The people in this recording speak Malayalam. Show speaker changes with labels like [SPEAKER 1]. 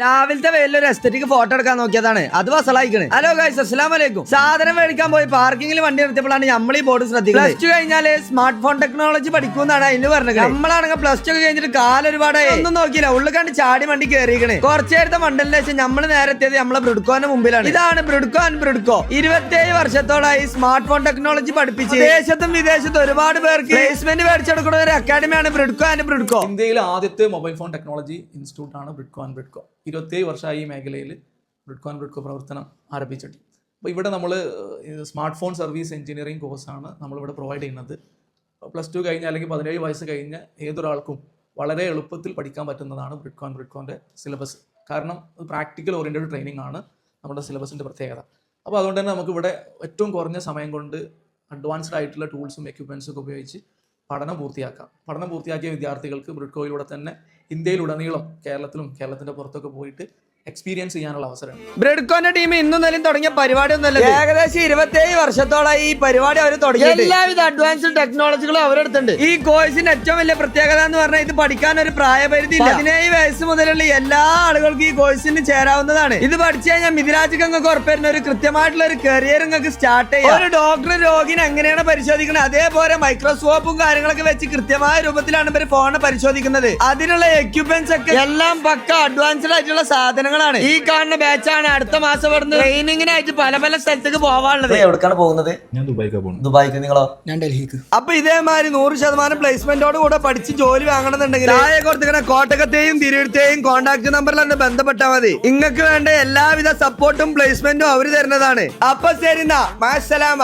[SPEAKER 1] രാവിലത്തെ വെയിലൊരു എസ്തെറ്റിക് ഫോട്ടോ എടുക്കാൻ നോക്കിയതാണ് അത് വസളായിക്കണ്. ഹലോ ഗൈസ്, അസ്സലാമലൈക്കും. സാധനം മേടിക്കാൻ പോയി പാർക്കിംഗിൽ വണ്ടി നിർത്തിയപ്പോഴാണ് നമ്മൾ ഈ ബോർഡ് ശ്രദ്ധിക്കുന്നത്. പ്ലസ് ടു കഴിഞ്ഞാല് സ്മാർട്ട് ഫോൺ ടെക്നോളജി പഠിക്കുമെന്നാണ് അതിന് പറഞ്ഞത്. നമ്മളാണെങ്കിൽ പ്ലസ് ടു ഒക്കെ കഴിഞ്ഞിട്ട് കാലൊരുപാട് ഒന്നും നോക്കിയില്ല, ഉള്ളിൽ കണ്ട് ചാടി വണ്ടി കയറിയിക്കണേ. കുറച്ചു നേരത്തെ മണ്ടലിന് ശേഷം നമ്മൾ നേരെ എത്തിയത് നമ്മളെ ബ്രിഡ്കോന്റെ മുമ്പിലാണ്. ഇതാണ് ബ്രിഡ്കോ ആൻഡ് ബ്രിഡ്കോ. 27 വർഷത്തോളായി സ്മാർട്ട് ഫോൺ ടെക്നോളജി പഠിപ്പിച്ച് ദേശത്തും വിദേശത്തും ഒരുപാട് പേർക്ക് പ്ലേസ്മെന്റ് മേടിച്ചെടുക്കുന്ന ഒരു അക്കാഡമിയാണ് ബ്രിഡ്കോ ആൻഡ് ബ്രിഡ്കോ.
[SPEAKER 2] ഇന്ത്യയിലെ ആദ്യത്തെ മൊബൈൽ ഫോൺ ടെക്നോളജി ഇൻസ്റ്റിറ്റ്യൂട്ട് ആണ് ബ്രിഡ്കോ ആൻഡ് ബ്രിഡ്കോ. 27 വർഷമായി ഈ മേഖലയിൽ ബ്രിഡ്കോ ആൻഡ് ബ്രിഡ്കോ പ്രവർത്തനം ആരംഭിച്ചിട്ട്. അപ്പോൾ ഇവിടെ നമ്മൾ സ്മാർട്ട് ഫോൺ സർവീസ് എഞ്ചിനീയറിംഗ് കോഴ്സാണ് നമ്മളിവിടെ പ്രൊവൈഡ് ചെയ്യുന്നത്. പ്ലസ് ടു കഴിഞ്ഞ അല്ലെങ്കിൽ 17 വയസ്സ് കഴിഞ്ഞ ഏതൊരാൾക്കും വളരെ എളുപ്പത്തിൽ പഠിക്കാൻ പറ്റുന്നതാണ് ബ്രിഡ്കോ ആൻഡ് ബ്രിഡ്കോൻ്റെ സിലബസ്. കാരണം പ്രാക്ടിക്കൽ ഓറിയൻറ്റഡ് ട്രെയിനിങ് ആണ് നമ്മുടെ സിലബസിൻ്റെ പ്രത്യേകത. അപ്പോൾ അതുകൊണ്ട് തന്നെ നമുക്കിവിടെ ഏറ്റവും കുറഞ്ഞ സമയം കൊണ്ട് അഡ്വാൻസ്ഡ് ആയിട്ടുള്ള ടൂൾസും എക്യുപ്മെൻസും ഒക്കെ ഉപയോഗിച്ച് പഠനം പൂർത്തിയാക്കാം. പഠനം പൂർത്തിയാക്കിയ വിദ്യാർത്ഥികൾക്ക് ബ്രിഡ്കോയിലൂടെ തന്നെ ഇന്ത്യയിലുടനീളം കേരളത്തിലും കേരളത്തിന്റെ പുറത്തൊക്കെ പോയിട്ട് എക്സ്പീരിയൻസ് ചെയ്യാനുള്ള അവസരം.
[SPEAKER 1] ബ്രിഡ്കോന്റെ ടീം ഇന്നും നിലയും തുടങ്ങിയ പരിപാടി ഒന്നുമല്ല, ഏകദേശം 27 വർഷത്തോളായി ഈ പരിപാടി അവർ തുടങ്ങി. എല്ലാവിധ അഡ്വാൻസ്ഡ് ടെക്നോളജികളും അവരെടുത്തുണ്ട്. ഈ കോഴ്സിന്റെ ഏറ്റവും വലിയ പ്രത്യേകത എന്ന് പറഞ്ഞാൽ ഇത് പഠിക്കാൻ ഒരു പ്രായപരിധി ഇല്ല. 17 വയസ്സ് മുതലുള്ള എല്ലാ ആളുകൾക്കും ഈ കോഴ്സിന് ചേരാവുന്നതാണ്. ഇത് പഠിച്ചു കഴിഞ്ഞാൽ മിഥിലാജ് നിങ്ങൾക്ക് ഉറപ്പുവരുന്ന ഒരു കൃത്യമായിട്ടുള്ള ഒരു കരിയർ നിങ്ങൾക്ക് സ്റ്റാർട്ട് ചെയ്യാം. ഒരു ഡോക്ടർ രോഗിനെ എങ്ങനെയാണ് പരിശോധിക്കുന്നത് അതേപോലെ മൈക്രോസ്കോപ്പും കാര്യങ്ങളൊക്കെ വെച്ച് കൃത്യമായ രൂപത്തിലാണ് ഇവർ ഫോണ് പരിശോധിക്കുന്നത്. അതിനുള്ള എക്യുപ്മെന്റ്സ് ഒക്കെ എല്ലാം പക്ക അഡ്വാൻസ്ഡ് ആയിട്ടുള്ള സാധനങ്ങൾ. ഈ കാണുന്ന ബാച്ചാണ് അടുത്ത മാസം ഇവിടുന്ന് ട്രെയിനിങ്ങിനായിട്ട് പല പല സ്ഥലത്തേക്ക് പോവാനുള്ളത്.
[SPEAKER 3] എവിടേക്കാണ് പോകുന്നത്?
[SPEAKER 4] ഞാൻ ദുബായിക്കാണ്.
[SPEAKER 3] ദുബായിക്ക്. നിങ്ങളോ?
[SPEAKER 4] ഞാൻ ഡൽഹിക്ക്.
[SPEAKER 1] അപ്പൊ ഇതേമാതിരി 100% പ്ലേസ്മെന്റോട് കൂടെ പഠിച്ച് ജോലി വാങ്ങണമെന്നുണ്ടെങ്കിൽ താഴെ കൊടുത്തിങ്ങനെ കോട്ടക്കത്തെയും തിരുവനന്തപുരത്തെയും കോൺടാക്ട് നമ്പറിൽ തന്നെ ബന്ധപ്പെട്ടാൽ മതി. നിങ്ങൾക്ക് വേണ്ട എല്ലാവിധ സപ്പോർട്ടും പ്ലേസ്മെന്റും അവർ തരുന്നതാണ്. അപ്പൊ ശരി, മാസലാമ.